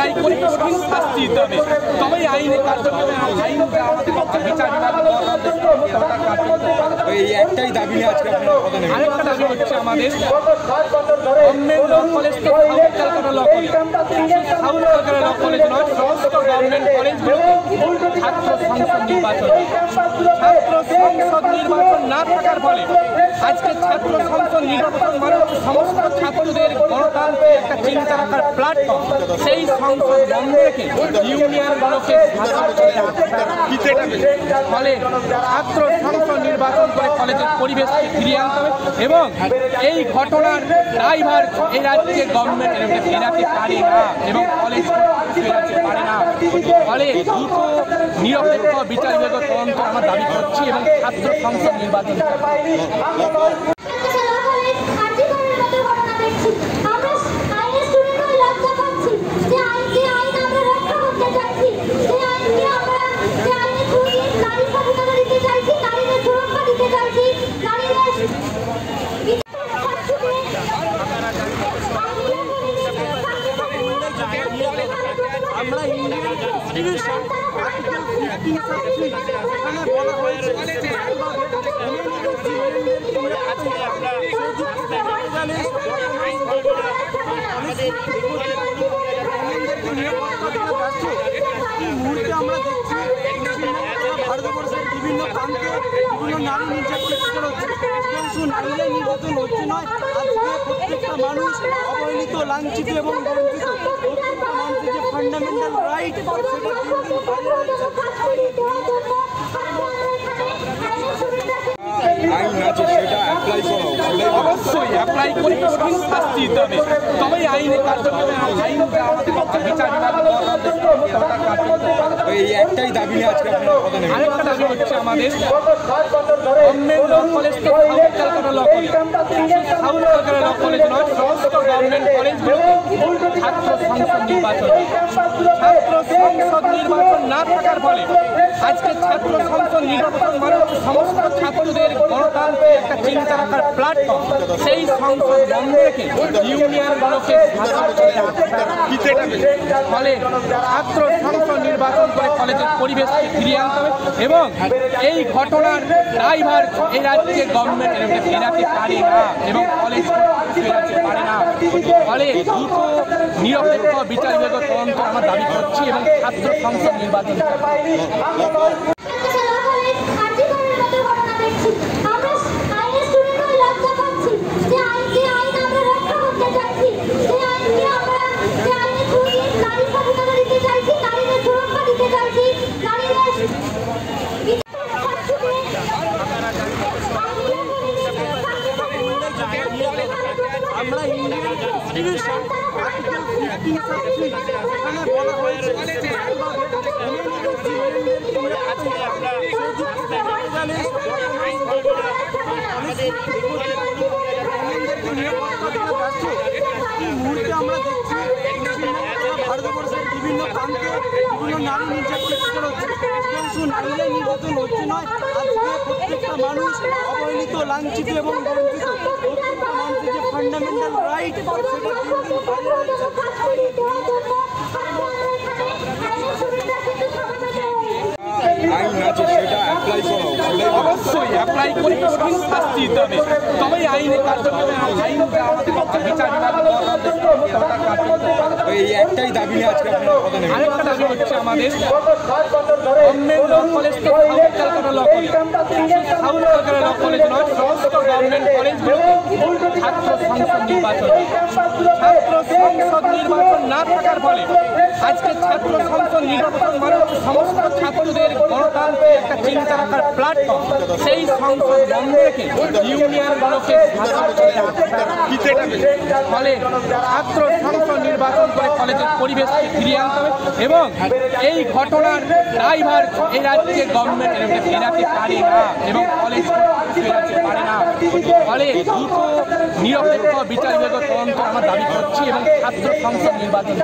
Apply করে কঠিন শাস্তি দিতে হবে, তবেই আইনে কার্যকর আইন আমাদের বিচার একটাই দাবি নিয়ে আজকে আরেকটা দাবি হচ্ছে আমাদের গভর্নমেন্ট ল কলেজ তো Calcutta law college, south Calcutta law college নয়, সমস্ত গভর্নমেন্ট কলেজগুলো ছাত্র সংসদ নির্বাচন না থাকার ফলে আজকে ছাত্র সংসদ নির্বাচন মানে সমস্ত ছাত্রদের গণতান্ত্রিক একটা চিন্তা রাখার প্ল্যাটফর্ম। সেই সংসদ বন্ধ রেখে ইউনিয়নগুলোকে ফলে ছাত্র সংসদ নির্বাচন করে কলেজের পরিবেশকে ফিরিয়ে আনতে হবে এবং এই ঘটনার দায়ভার এই রাজ্যে গভর্নমেন্ট এড়াতে পারে না এবং কলেজ এড়াতে পারে না। ফলে দ্রুত নিরপেক্ষ বিচার বিভাগীয় তদন্ত আমরা দাবি করছি এবং ছাত্র সংসদ নির্বাচন আমরা ইন্ডিয়ান কনস্টিটিউশন আর্টিকেল 15 সেখানে বলা হয়েছে মুহূর্তে আমরা দেখছি ভারতবর্ষের বিভিন্ন প্রান্তে বিভিন্ন নারী নির্যাতনের শিকার হচ্ছে। শুধু নারীরাই নির্যাতন হচ্ছে নয়, আজকে প্রত্যেকটা মানুষ অবহেলিত, লাঞ্ছিত এবং বঞ্চিত। প্রত্যেকটা মানুষের যে ফান্ডামেন্টাল রাইট সেটা দিন দিন বাইরে রয়েছে। আইন আছে সেটা অ্যাপ্লাই করা অবশ্যই অ্যাপ্লাই করে কঠিন শাস্তি দিতে হবে, তবেই আইনে কার্যকর আইন আমাদের বিচার একটাই দাবি নিয়ে আজকে আরেকটা দাবি হচ্ছে আমাদের গভর্নমেন্ট ল কলেজ তো south Calcutta law college, south Calcutta law college নয়, সমস্ত গভর্নমেন্ট কলেজগুলো ছাত্র সংসদ নির্বাচন না থাকার ফলে আজকে ছাত্র সংসদ নির্বাচন মানে সমস্ত ছাত্রদের গণতান্ত্রিক একটা চিন্তা রাখার প্ল্যাটফর্ম। সেই সংসদ বন্ধ রেখে ইউনিয়নগুলোকে ফলে ছাত্র সংসদ নির্বাচন করে কলেজের পরিবেশকে ফিরিয়ে আনতে হবে এবং এই ঘটনার দায়ভার এই রাজ্যে গভর্নমেন্ট এড়াতে পারে না এবং কলেজ এড়াতে পারে না। ফলে দ্রুত নিরপেক্ষ বিচার বিভাগীয় তদন্ত আমরা দাবি করছি এবং ছাত্র সংসদ নির্বাচন আমরা ইন্ডিয়ান কনস্টিটিউশন আর্টিকেল 15 সেখানে বলা হয়েছে মুহূর্তে আমরা দেখছি ভারতবর্ষের বিভিন্ন প্রান্তে বিভিন্ন নারী নির্যাতনের শিকার হচ্ছে। শুধু নারীরাই নির্যাতন হচ্ছে নয়, আজকে প্রত্যেকটা মানুষ অবহেলিত, লাঞ্ছিত এবং বঞ্চিত। প্রত্যেকটা মানুষের যে ফান্ডামেন্টাল রাইট সেটা দিন দিন বাইরে রয়েছে। আইন আছে সেটা অ্যাপ্লাই করা অবশ্যই অ্যাপ্লাই করে কঠিন শাস্তি দিতে হবে, তবেই আইনে কার্যকর আইন আমাদের বিচার একটাই দাবি নিয়ে আজকে আরেকটা দাবি হচ্ছে আমাদের গভর্নমেন্ট ল কলেজ তো south Calcutta law college, south Calcutta law college নয়, সমস্ত গভর্নমেন্ট কলেজগুলো ছাত্র সংসদ নির্বাচন না থাকার ফলে আজকে ছাত্র সংসদ নির্বাচন মানে সমস্ত ছাত্রদের গণতান্ত্রিক একটা চিন্তা রাখার প্ল্যাটফর্ম। সেই সংসদ বন্ধ রেখে ইউনিয়নগুলোকে ফলে ছাত্র সংসদ নির্বাচন করে কলেজের পরিবেশকে ফিরিয়ে আনতে হবে এবং এই ঘটনার দায়ভার এই রাজ্যে গভর্নমেন্ট এড়াতে পারে না এবং কলেজ এড়াতে পারে না। ফলে দ্রুত নিরপেক্ষ বিচার বিভাগীয় তদন্ত আমরা দাবি করছি এবং ছাত্র সংসদ নির্বাচন